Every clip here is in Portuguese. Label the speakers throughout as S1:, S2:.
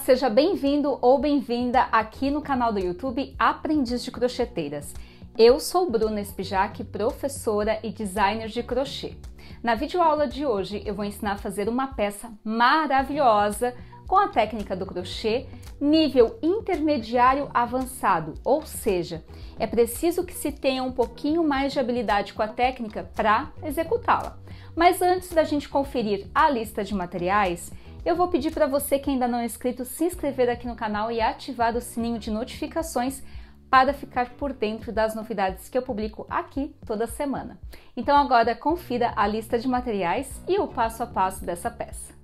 S1: seja bem-vindo ou bem-vinda aqui no canal do YouTube Aprendiz de Crocheteiras. Eu sou Bruna Spijac, professora e designer de crochê. Na videoaula de hoje eu vou ensinar a fazer uma peça maravilhosa com a técnica do crochê nível intermediário avançado, ou seja, é preciso que se tenha um pouquinho mais de habilidade com a técnica para executá-la. Mas antes da gente conferir a lista de materiais, eu vou pedir para você que ainda não é inscrito se inscrever aqui no canal e ativar o sininho de notificações para ficar por dentro das novidades que eu publico aqui toda semana. Então agora confira a lista de materiais e o passo a passo dessa peça.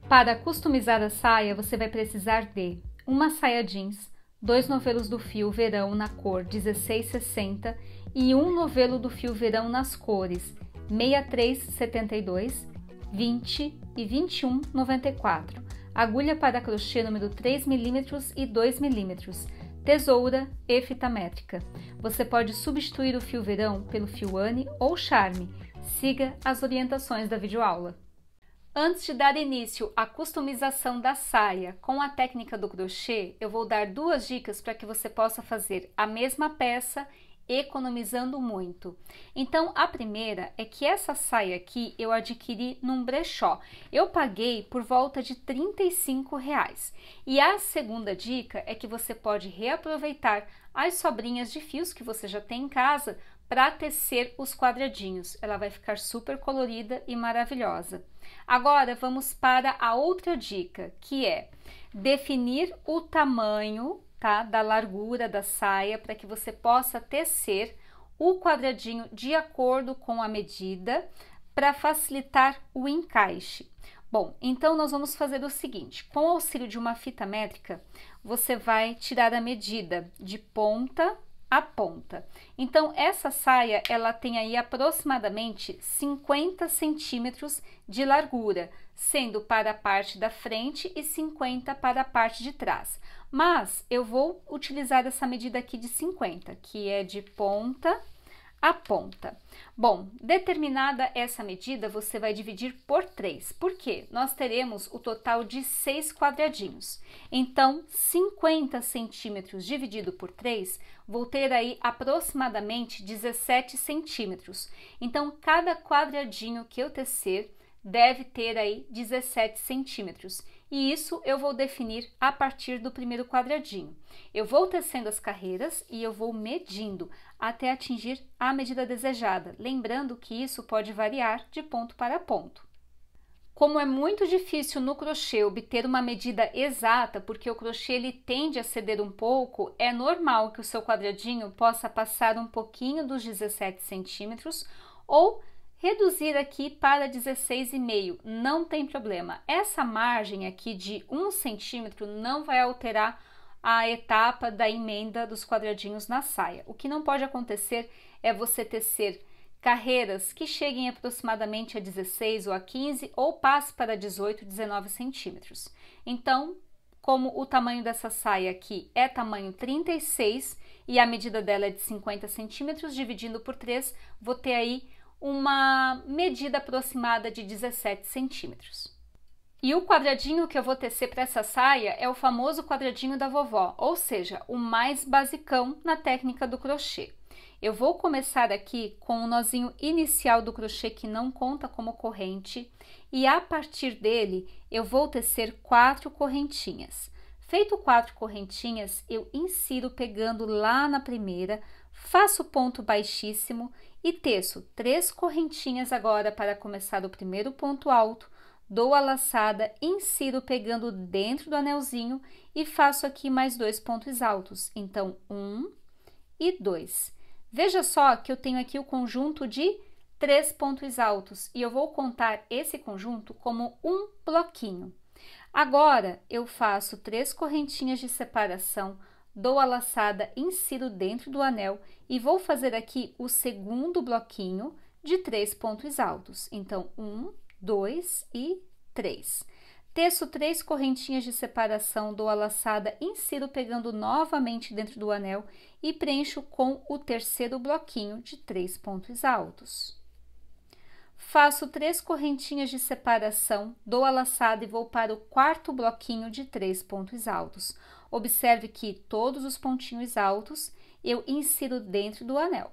S1: Para customizar a saia, você vai precisar de uma saia jeans, 2 novelos do fio verão na cor 1660 e um novelo do fio verão nas cores 6372, 20 e 2194, agulha para crochê número 3 mm e 2 mm, tesoura e fita métrica. Você pode substituir o fio verão pelo fio Anne ou Charme. Siga as orientações da videoaula. Antes de dar início à customização da saia com a técnica do crochê, eu vou dar duas dicas para que você possa fazer a mesma peça economizando muito. Então, a primeira é que essa saia aqui eu adquiri num brechó. Eu paguei por volta de R$35. E a segunda dica é que você pode reaproveitar as sobrinhas de fios que você já tem em casa para tecer os quadradinhos. Ela vai ficar super colorida e maravilhosa. Agora vamos para a outra dica, que é definir o tamanho, tá, da largura da saia para que você possa tecer o quadradinho de acordo com a medida para facilitar o encaixe. Bom, então nós vamos fazer o seguinte: com o auxílio de uma fita métrica, você vai tirar a medida de ponta a ponta. Então essa saia ela tem aí aproximadamente 50 centímetros de largura, sendo para a parte da frente e 50 para a parte de trás. Mas eu vou utilizar essa medida aqui de 50, que é de ponta a ponta. Bom, determinada essa medida, você vai dividir por 3, porque nós teremos o total de 6 quadradinhos. Então, 50 centímetros dividido por 3, vou ter aí aproximadamente 17 centímetros. Então, cada quadradinho que eu tecer deve ter aí 17 centímetros. E isso eu vou definir a partir do primeiro quadradinho. Eu vou tecendo as carreiras e eu vou medindo até atingir a medida desejada, lembrando que isso pode variar de ponto para ponto. Como é muito difícil no crochê obter uma medida exata, porque o crochê ele tende a ceder um pouco, é normal que o seu quadradinho possa passar um pouquinho dos 17 centímetros ou reduzir aqui para 16,5, não tem problema. Essa margem aqui de 1 centímetro não vai alterar a etapa da emenda dos quadradinhos na saia. O que não pode acontecer é você tecer carreiras que cheguem aproximadamente a 16 ou a 15 ou passe para 18, 19 centímetros. Então, como o tamanho dessa saia aqui é tamanho 36 e a medida dela é de 50 centímetros, dividindo por 3, vou ter aí uma medida aproximada de 17 centímetros. E o quadradinho que eu vou tecer para essa saia é o famoso quadradinho da vovó, ou seja, o mais basicão na técnica do crochê. Eu vou começar aqui com o nozinho inicial do crochê que não conta como corrente e a partir dele eu vou tecer 4 correntinhas. Feito 4 correntinhas, eu insiro pegando lá na primeira, faço ponto baixíssimo e teço 3 correntinhas agora para começar o primeiro ponto alto, dou a laçada, insiro pegando dentro do anelzinho e faço aqui mais 2 pontos altos, então 1 e 2. Veja só que eu tenho aqui o conjunto de 3 pontos altos e eu vou contar esse conjunto como um bloquinho. Agora eu faço 3 correntinhas de separação, dou a laçada, insiro dentro do anel e vou fazer aqui o segundo bloquinho de 3 pontos altos. Então, 1, 2 e 3. Teço 3 correntinhas de separação, dou a laçada, insiro pegando novamente dentro do anel e preencho com o terceiro bloquinho de 3 pontos altos. Faço 3 correntinhas de separação, dou a laçada e vou para o quarto bloquinho de 3 pontos altos. Observe que todos os pontinhos altos eu insiro dentro do anel.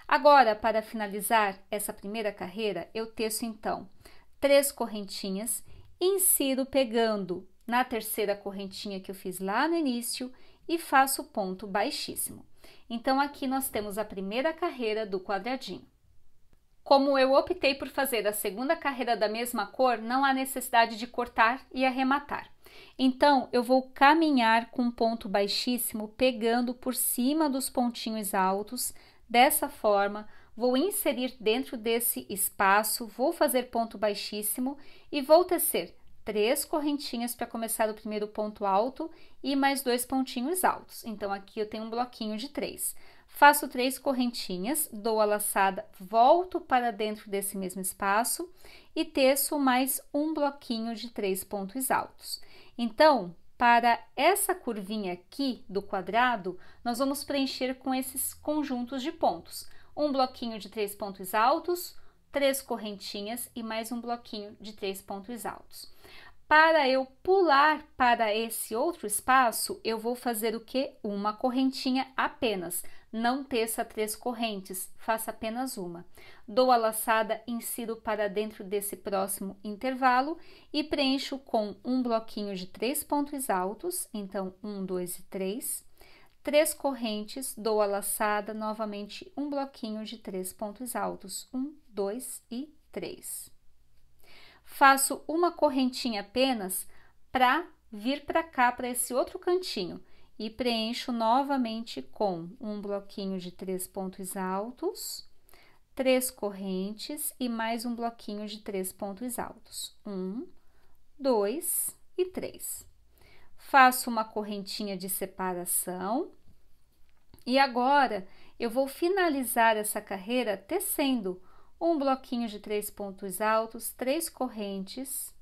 S1: Agora, para finalizar essa primeira carreira, eu teço então 3 correntinhas, insiro pegando na terceira correntinha que eu fiz lá no início e faço ponto baixíssimo. Então, aqui nós temos a primeira carreira do quadradinho. Como eu optei por fazer a segunda carreira da mesma cor, não há necessidade de cortar e arrematar. Então, eu vou caminhar com um ponto baixíssimo, pegando por cima dos pontinhos altos. Dessa forma, vou inserir dentro desse espaço, vou fazer ponto baixíssimo e vou tecer 3 correntinhas para começar o primeiro ponto alto e mais 2 pontinhos altos. Então, aqui eu tenho um bloquinho de 3. Faço 3 correntinhas, dou a laçada, volto para dentro desse mesmo espaço e teço mais um bloquinho de 3 pontos altos. Então, para essa curvinha aqui do quadrado, nós vamos preencher com esses conjuntos de pontos. Um bloquinho de 3 pontos altos, 3 correntinhas e mais um bloquinho de 3 pontos altos. Para eu pular para esse outro espaço, eu vou fazer o quê? Uma correntinha apenas. Não teça 3 correntes, faça apenas uma. Dou a laçada, insiro para dentro desse próximo intervalo e preencho com um bloquinho de 3 pontos altos, então 1, 2 e 3. 3 correntes, dou a laçada, novamente um bloquinho de 3 pontos altos, 1, 2 e 3. Faço uma correntinha apenas para vir para cá, para esse outro cantinho, e preencho novamente com um bloquinho de 3 pontos altos, 3 correntes e mais um bloquinho de 3 pontos altos. 1, 2 e 3. Faço uma correntinha de separação e agora eu vou finalizar essa carreira tecendo um bloquinho de 3 pontos altos, 3 correntes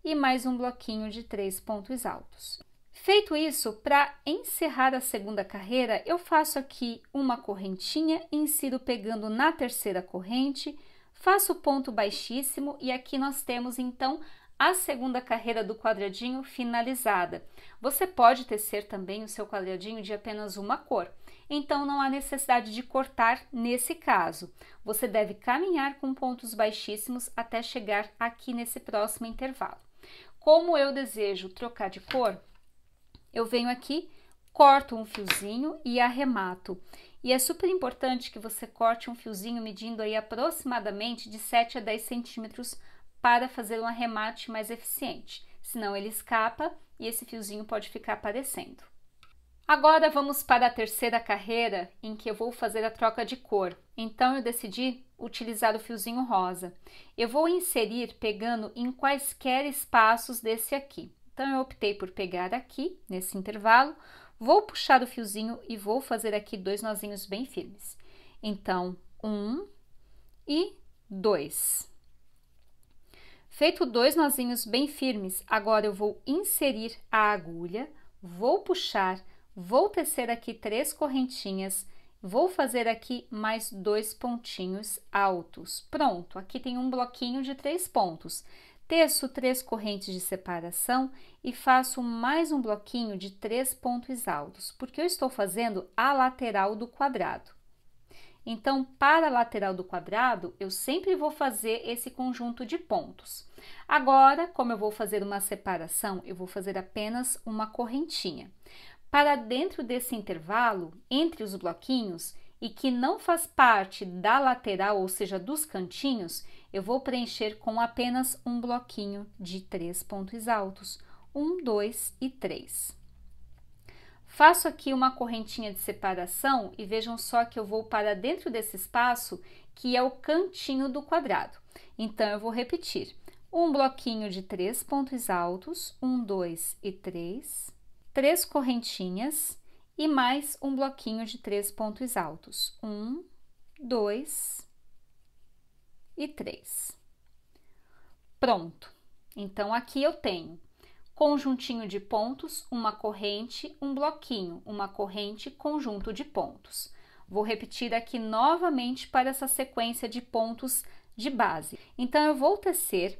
S1: e mais um bloquinho de 3 pontos altos. Feito isso, para encerrar a segunda carreira, eu faço aqui uma correntinha, insiro pegando na terceira corrente, faço ponto baixíssimo e aqui nós temos então a segunda carreira do quadradinho finalizada. Você pode tecer também o seu quadradinho de apenas uma cor. Então, não há necessidade de cortar nesse caso. Você deve caminhar com pontos baixíssimos até chegar aqui nesse próximo intervalo. Como eu desejo trocar de cor, eu venho aqui, corto um fiozinho e arremato. E é super importante que você corte um fiozinho medindo aí aproximadamente de 7 a 10 centímetros para fazer um arremate mais eficiente. Senão ele escapa e esse fiozinho pode ficar aparecendo. Agora vamos para a terceira carreira, em que eu vou fazer a troca de cor. Então, eu decidi utilizar o fiozinho rosa. Eu vou inserir pegando em quaisquer espaços desse aqui. Então, eu optei por pegar aqui, nesse intervalo, vou puxar o fiozinho e vou fazer aqui 2 nozinhos bem firmes. Então, 1 e 2. Feito 2 nozinhos bem firmes, agora eu vou inserir a agulha, vou puxar, vou tecer aqui 3 correntinhas, vou fazer aqui mais 2 pontinhos altos. Pronto, aqui tem um bloquinho de 3 pontos. Teço 3 correntes de separação e faço mais um bloquinho de 3 pontos altos, porque eu estou fazendo a lateral do quadrado. Então, para a lateral do quadrado, eu sempre vou fazer esse conjunto de pontos. Agora, como eu vou fazer uma separação, eu vou fazer apenas uma correntinha. Para dentro desse intervalo, entre os bloquinhos, e que não faz parte da lateral, ou seja, dos cantinhos, eu vou preencher com apenas um bloquinho de 3 pontos altos, 1, 2 e 3. Faço aqui uma correntinha de separação e vejam só que eu vou para dentro desse espaço, que é o cantinho do quadrado. Então, eu vou repetir, um bloquinho de 3 pontos altos, 1, 2 e 3, 3 correntinhas e mais um bloquinho de 3 pontos altos, 1, 2 e 3. Pronto! Então, aqui eu tenho conjuntinho de pontos, uma corrente, um bloquinho, uma corrente, conjunto de pontos. Vou repetir aqui novamente para essa sequência de pontos de base. Então, eu vou tecer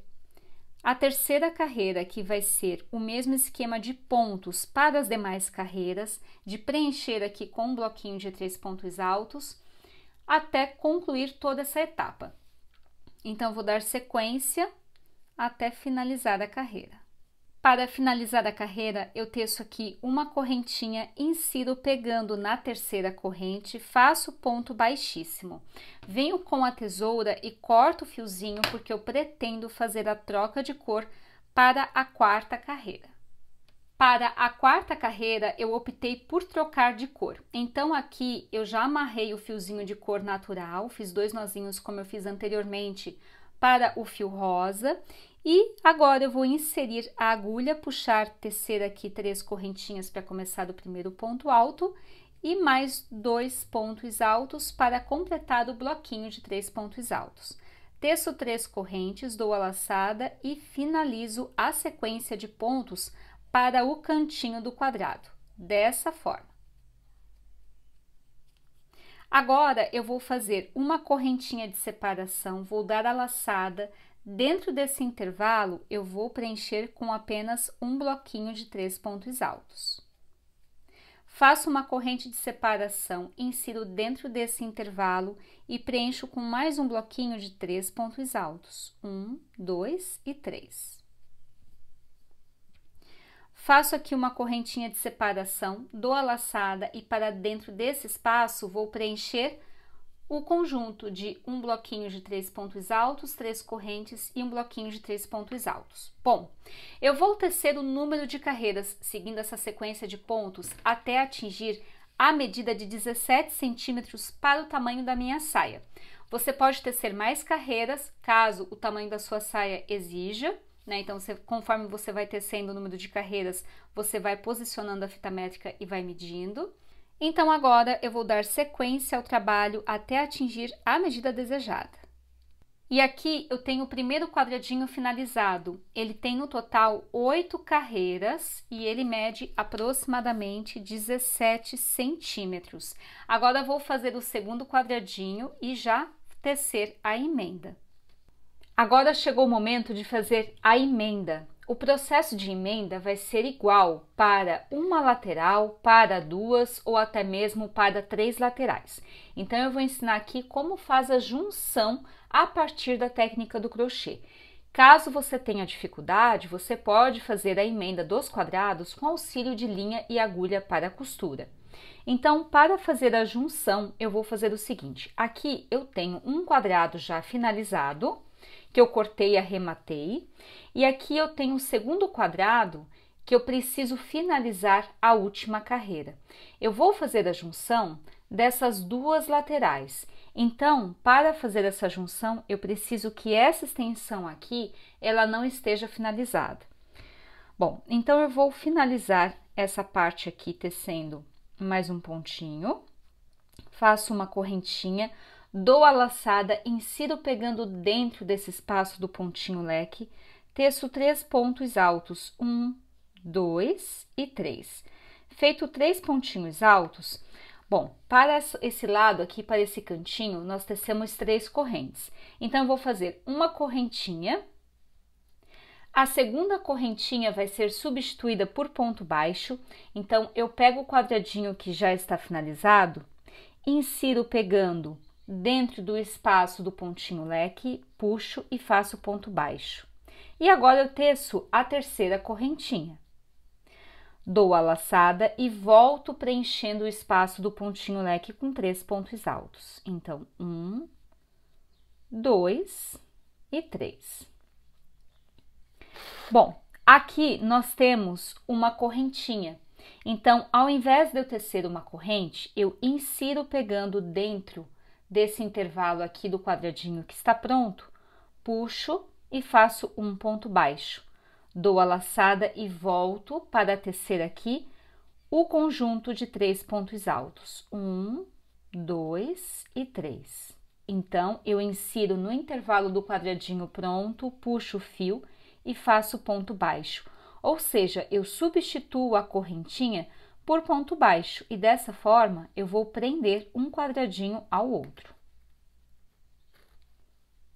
S1: a terceira carreira, que vai ser o mesmo esquema de pontos para as demais carreiras, de preencher aqui com um bloquinho de 3 pontos altos, até concluir toda essa etapa. Então, vou dar sequência até finalizar a carreira. Para finalizar a carreira, eu teço aqui uma correntinha, insiro pegando na terceira corrente, faço ponto baixíssimo. Venho com a tesoura e corto o fiozinho, porque eu pretendo fazer a troca de cor para a quarta carreira. Para a quarta carreira, eu optei por trocar de cor. Então, aqui eu já amarrei o fiozinho de cor natural, fiz 2 nozinhos como eu fiz anteriormente para o fio rosa. E agora eu vou inserir a agulha, puxar, tecer aqui 3 correntinhas para começar o primeiro ponto alto e mais 2 pontos altos para completar o bloquinho de 3 pontos altos. Teço 3 correntes, dou a laçada e finalizo a sequência de pontos para o cantinho do quadrado, dessa forma. Agora, eu vou fazer uma correntinha de separação, vou dar a laçada. Dentro desse intervalo, eu vou preencher com apenas um bloquinho de 3 pontos altos. Faço uma corrente de separação, insiro dentro desse intervalo e preencho com mais um bloquinho de 3 pontos altos. 1, 2 e 3. Faço aqui uma correntinha de separação, dou a laçada e para dentro desse espaço vou preencher o conjunto de um bloquinho de 3 pontos altos, 3 correntes e um bloquinho de 3 pontos altos. Bom, eu vou tecer o número de carreiras seguindo essa sequência de pontos até atingir a medida de 17 centímetros para o tamanho da minha saia. Você pode tecer mais carreiras, caso o tamanho da sua saia exija, né? Então, conforme você vai tecendo o número de carreiras, você vai posicionando a fita métrica e vai medindo. Então, agora eu vou dar sequência ao trabalho até atingir a medida desejada. E aqui eu tenho o primeiro quadradinho finalizado. Ele tem no total 8 carreiras e ele mede aproximadamente 17 centímetros. Agora eu vou fazer o segundo quadradinho e já tecer a emenda. Agora chegou o momento de fazer a emenda. O processo de emenda vai ser igual para uma lateral, para 2 ou até mesmo para 3 laterais. Então, eu vou ensinar aqui como faz a junção a partir da técnica do crochê. Caso você tenha dificuldade, você pode fazer a emenda dos quadrados com auxílio de linha e agulha para costura. Então, para fazer a junção, eu vou fazer o seguinte. Aqui eu tenho um quadrado já finalizado, que eu cortei e arrematei, e aqui eu tenho o segundo quadrado que eu preciso finalizar a última carreira. Eu vou fazer a junção dessas 2 laterais. Então, para fazer essa junção, eu preciso que essa extensão aqui, ela não esteja finalizada. Bom, então eu vou finalizar essa parte aqui tecendo mais um pontinho, faço uma correntinha, dou a laçada, insiro pegando dentro desse espaço do pontinho leque, teço 3 pontos altos, 1, 2 e 3. Feito 3 pontinhos altos, bom, para esse lado aqui, para esse cantinho, nós tecemos 3 correntes. Então, eu vou fazer uma correntinha, a segunda correntinha vai ser substituída por ponto baixo, então, eu pego o quadradinho que já está finalizado, insiro pegando dentro do espaço do pontinho leque, puxo e faço ponto baixo. E agora eu teço a terceira correntinha. Dou a laçada e volto preenchendo o espaço do pontinho leque com 3 pontos altos. Então, 1, 2 e 3. Bom, aqui nós temos uma correntinha. Então, ao invés de eu tecer uma corrente, eu insiro pegando dentro desse intervalo aqui do quadradinho que está pronto, puxo e faço um ponto baixo. Dou a laçada e volto para tecer aqui o conjunto de 3 pontos altos. 1, 2 e 3. Então, eu insiro no intervalo do quadradinho pronto, puxo o fio e faço ponto baixo. Ou seja, eu substituo a correntinha por ponto baixo e dessa forma eu vou prender um quadradinho ao outro.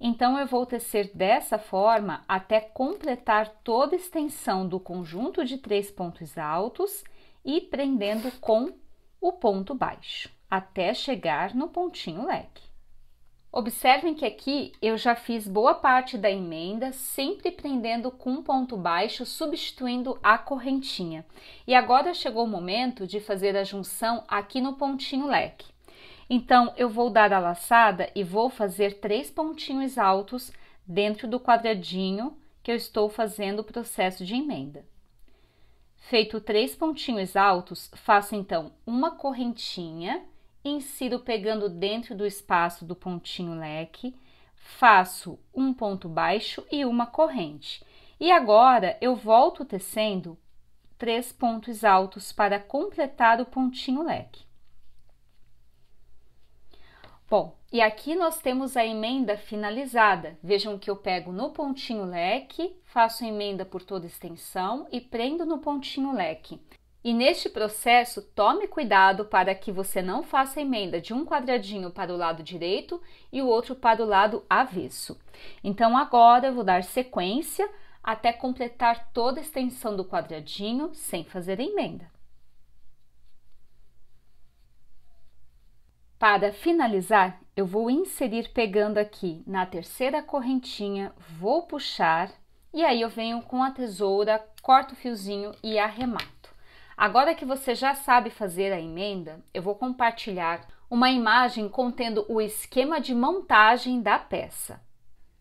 S1: Então, eu vou tecer dessa forma até completar toda a extensão do conjunto de 3 pontos altos e prendendo com o ponto baixo, até chegar no pontinho leque. Observem que aqui eu já fiz boa parte da emenda, sempre prendendo com um ponto baixo, substituindo a correntinha. E agora chegou o momento de fazer a junção aqui no pontinho leque. Então, eu vou dar a laçada e vou fazer 3 pontinhos altos dentro do quadradinho que eu estou fazendo o processo de emenda. Feito 3 pontinhos altos, faço então uma correntinha, insiro pegando dentro do espaço do pontinho leque, faço um ponto baixo e uma corrente. E agora, eu volto tecendo 3 pontos altos para completar o pontinho leque. Bom, e aqui nós temos a emenda finalizada. Vejam que eu pego no pontinho leque, faço a emenda por toda a extensão e prendo no pontinho leque. E neste processo, tome cuidado para que você não faça a emenda de um quadradinho para o lado direito e o outro para o lado avesso. Então, agora eu vou dar sequência até completar toda a extensão do quadradinho sem fazer a emenda. Para finalizar, eu vou inserir pegando aqui na terceira correntinha, vou puxar e aí eu venho com a tesoura, corto o fiozinho e arremato. Agora que você já sabe fazer a emenda, eu vou compartilhar uma imagem contendo o esquema de montagem da peça.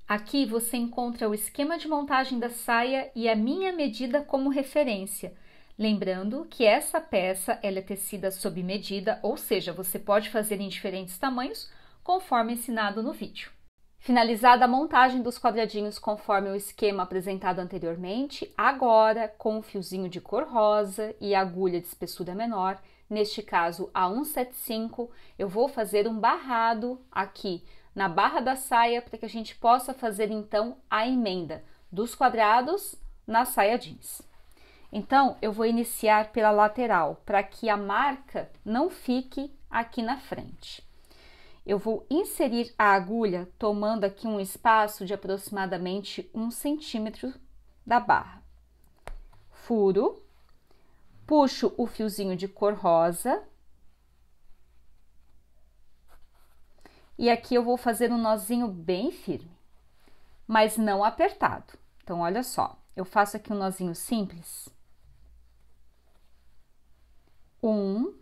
S1: Aqui você encontra o esquema de montagem da saia e a minha medida como referência. Lembrando que essa peça ela é tecida sob medida, ou seja, você pode fazer em diferentes tamanhos, conforme ensinado no vídeo. Finalizada a montagem dos quadradinhos conforme o esquema apresentado anteriormente, agora com o fiozinho de cor rosa e agulha de espessura menor, neste caso a 175, eu vou fazer um barrado aqui na barra da saia para que a gente possa fazer então a emenda dos quadrados na saia jeans. Então, eu vou iniciar pela lateral, para que a marca não fique aqui na frente. Eu vou inserir a agulha, tomando aqui um espaço de aproximadamente 1 centímetro da barra. Furo, puxo o fiozinho de cor rosa. E aqui eu vou fazer um nozinho bem firme, mas não apertado. Então, olha só, eu faço aqui um nozinho simples. 1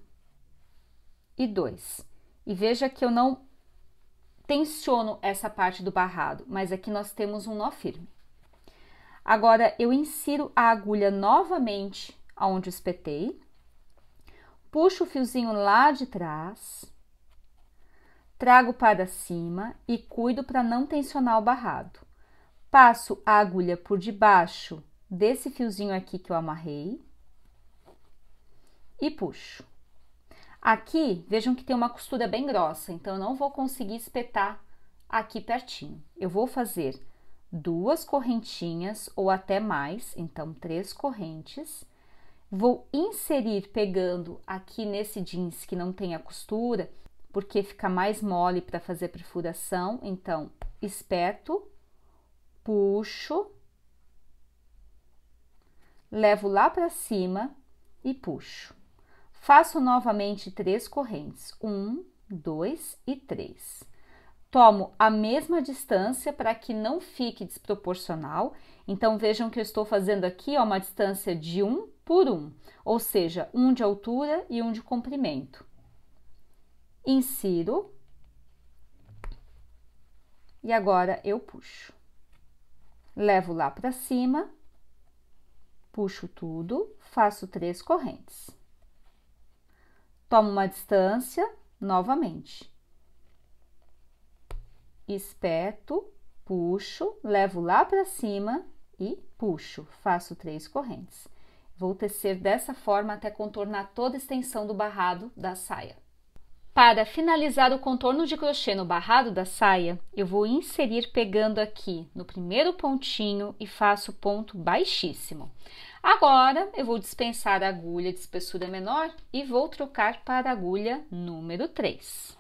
S1: e 2. E veja que eu não tensiono essa parte do barrado, mas aqui nós temos um nó firme. Agora, eu insiro a agulha novamente aonde eu espetei, puxo o fiozinho lá de trás, trago para cima e cuido para não tensionar o barrado. Passo a agulha por debaixo desse fiozinho aqui que eu amarrei, e puxo. Aqui, vejam que tem uma costura bem grossa, então eu não vou conseguir espetar aqui pertinho. Eu vou fazer 2 correntinhas ou até mais, então 3 correntes. Vou inserir pegando aqui nesse jeans que não tem a costura, porque fica mais mole para fazer perfuração, então espeto, puxo, levo lá para cima e puxo. Faço novamente 3 correntes, 1, 2 e 3. Tomo a mesma distância para que não fique desproporcional. Então, vejam que eu estou fazendo aqui ó, uma distância de 1 por 1, ou seja, 1 de altura e 1 de comprimento. Insiro. E agora eu puxo. Levo lá para cima, puxo tudo, faço 3 correntes. Tomo uma distância, novamente. Espeto, puxo, levo lá para cima e puxo, faço 3 correntes. Vou tecer dessa forma até contornar toda a extensão do barrado da saia. Para finalizar o contorno de crochê no barrado da saia, eu vou inserir pegando aqui no primeiro pontinho e faço ponto baixíssimo. Agora, eu vou dispensar a agulha de espessura menor e vou trocar para a agulha número 3.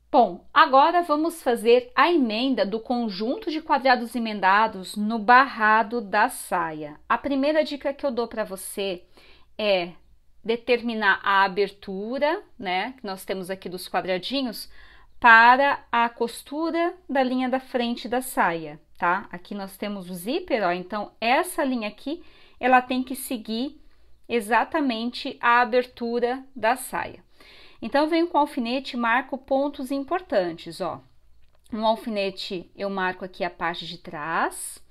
S1: Bom, agora vamos fazer a emenda do conjunto de quadrados emendados no barrado da saia. A primeira dica que eu dou para você é determinar a abertura, né, que nós temos aqui dos quadradinhos, para a costura da linha da frente da saia, tá? Aqui nós temos o zíper, ó, então essa linha aqui, ela tem que seguir exatamente a abertura da saia. Então, eu venho com o alfinete e marco pontos importantes, ó. No alfinete, eu marco aqui a parte de trás.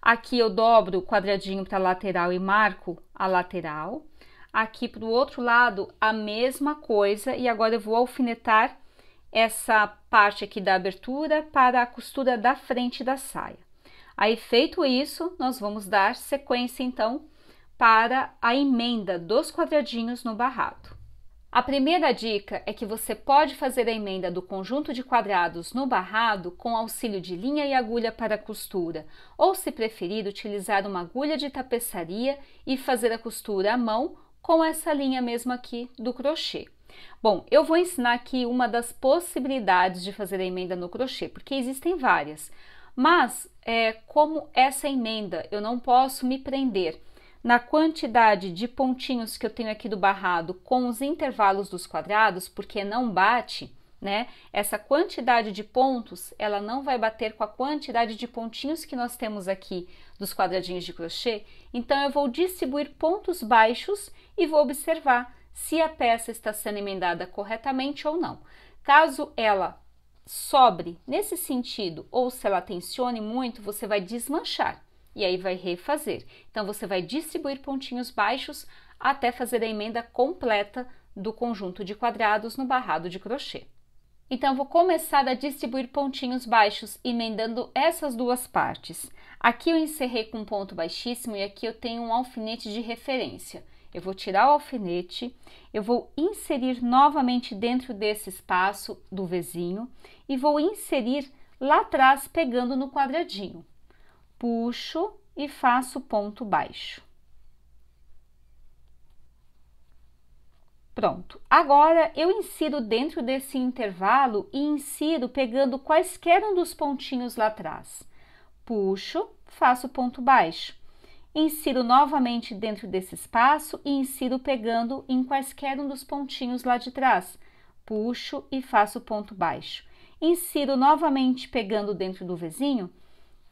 S1: Aqui eu dobro o quadradinho para a lateral e marco a lateral. Aqui para o outro lado, a mesma coisa. E agora eu vou alfinetar essa parte aqui da abertura para a costura da frente da saia. Aí, feito isso, nós vamos dar sequência, então, para a emenda dos quadradinhos no barrado. A primeira dica é que você pode fazer a emenda do conjunto de quadrados no barrado com auxílio de linha e agulha para costura, ou, se preferir, utilizar uma agulha de tapeçaria e fazer a costura à mão com essa linha mesmo aqui do crochê. Bom, eu vou ensinar aqui uma das possibilidades de fazer a emenda no crochê, porque existem várias, mas como essa emenda eu não posso me prender na quantidade de pontinhos que eu tenho aqui do barrado com os intervalos dos quadrados, porque não bate, né? Essa quantidade de pontos, ela não vai bater com a quantidade de pontinhos que nós temos aqui dos quadradinhos de crochê. Então, eu vou distribuir pontos baixos e vou observar se a peça está sendo emendada corretamente ou não. Caso ela sobre nesse sentido ou se ela tensione muito, você vai desmanchar. E aí vai refazer. Então, você vai distribuir pontinhos baixos até fazer a emenda completa do conjunto de quadrados no barrado de crochê. Então, vou começar a distribuir pontinhos baixos, emendando essas duas partes. Aqui eu encerrei com um ponto baixíssimo e aqui eu tenho um alfinete de referência. Eu vou tirar o alfinete, eu vou inserir novamente dentro desse espaço do Vzinho e vou inserir lá atrás, pegando no quadradinho. Puxo e faço ponto baixo. Pronto. Agora, eu insiro dentro desse intervalo e insiro pegando quaisquer um dos pontinhos lá atrás. Puxo, faço ponto baixo. Insiro novamente dentro desse espaço e insiro pegando em quaisquer um dos pontinhos lá de trás. Puxo e faço ponto baixo. Insiro novamente pegando dentro do Vzinho.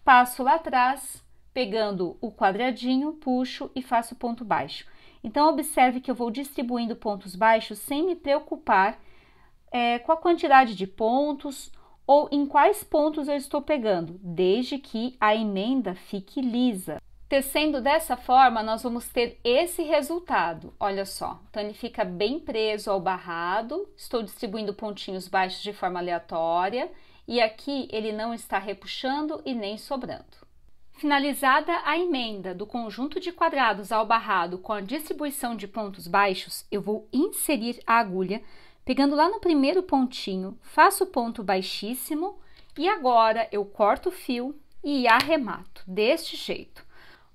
S1: Passo lá atrás, pegando o quadradinho, puxo e faço ponto baixo. Então, observe que eu vou distribuindo pontos baixos sem me preocupar com a quantidade de pontos ou em quais pontos eu estou pegando, desde que a emenda fique lisa. Tecendo dessa forma, nós vamos ter esse resultado, olha só. Então, ele fica bem preso ao barrado, estou distribuindo pontinhos baixos de forma aleatória. E aqui ele não está repuxando e nem sobrando. Finalizada a emenda do conjunto de quadrados ao barrado com a distribuição de pontos baixos, eu vou inserir a agulha, pegando lá no primeiro pontinho, faço ponto baixíssimo e agora eu corto o fio e arremato, deste jeito.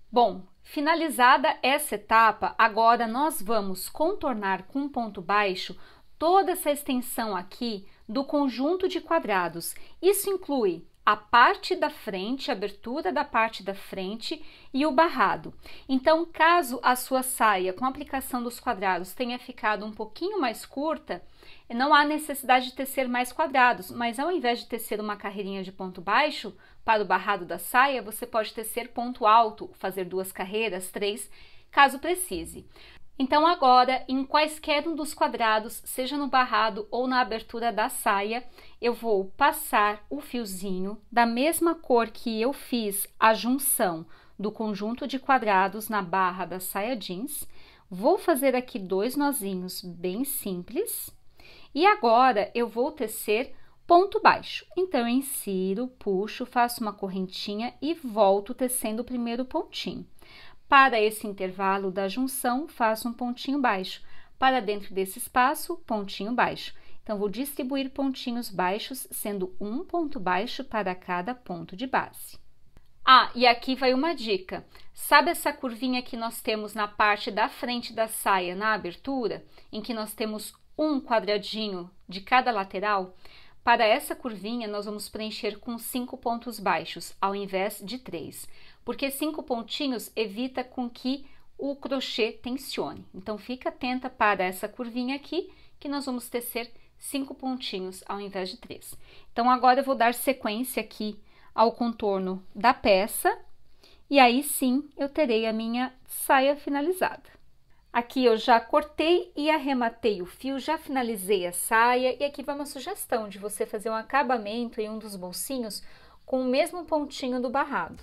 S1: Bom, finalizada essa etapa, agora nós vamos contornar com um ponto baixo toda essa extensão aqui do conjunto de quadrados. Isso inclui a parte da frente, a abertura da parte da frente e o barrado. Então, caso a sua saia com a aplicação dos quadrados tenha ficado um pouquinho mais curta, não há necessidade de tecer mais quadrados, mas ao invés de tecer uma carreirinha de ponto baixo para o barrado da saia, você pode tecer ponto alto, fazer 2 carreiras, 3, caso precise. Então, agora, em quaisquer um dos quadrados, seja no barrado ou na abertura da saia, eu vou passar o fiozinho da mesma cor que eu fiz a junção do conjunto de quadrados na barra da saia jeans. Vou fazer aqui 2 nozinhos bem simples. E agora, eu vou tecer ponto baixo. Então, eu insiro, puxo, faço uma correntinha e volto tecendo o primeiro pontinho. Para esse intervalo da junção, faço um pontinho baixo. Para dentro desse espaço, pontinho baixo. Então, vou distribuir pontinhos baixos, sendo um ponto baixo para cada ponto de base. Ah, e aqui vai uma dica. Sabe essa curvinha que nós temos na parte da frente da saia, na abertura, em que nós temos um quadradinho de cada lateral? Para essa curvinha, nós vamos preencher com 5 pontos baixos, ao invés de 3, porque 5 pontinhos evita com que o crochê tensione. Então, fica atenta para essa curvinha aqui, que nós vamos tecer 5 pontinhos ao invés de 3. Então, agora eu vou dar sequência aqui ao contorno da peça, e aí sim eu terei a minha saia finalizada. Aqui eu já cortei e arrematei o fio, já finalizei a saia, e aqui vai uma sugestão de você fazer um acabamento em um dos bolsinhos com o mesmo pontinho do barrado.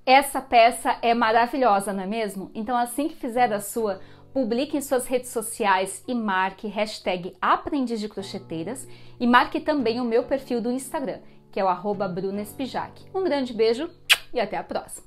S1: Essa peça é maravilhosa, não é mesmo? Então, assim que fizer a sua, publique em suas redes sociais e marque #Aprendiz de Crocheteiras e marque também o meu perfil do Instagram, que é o @BrunaEspijac. Um grande beijo e até a próxima!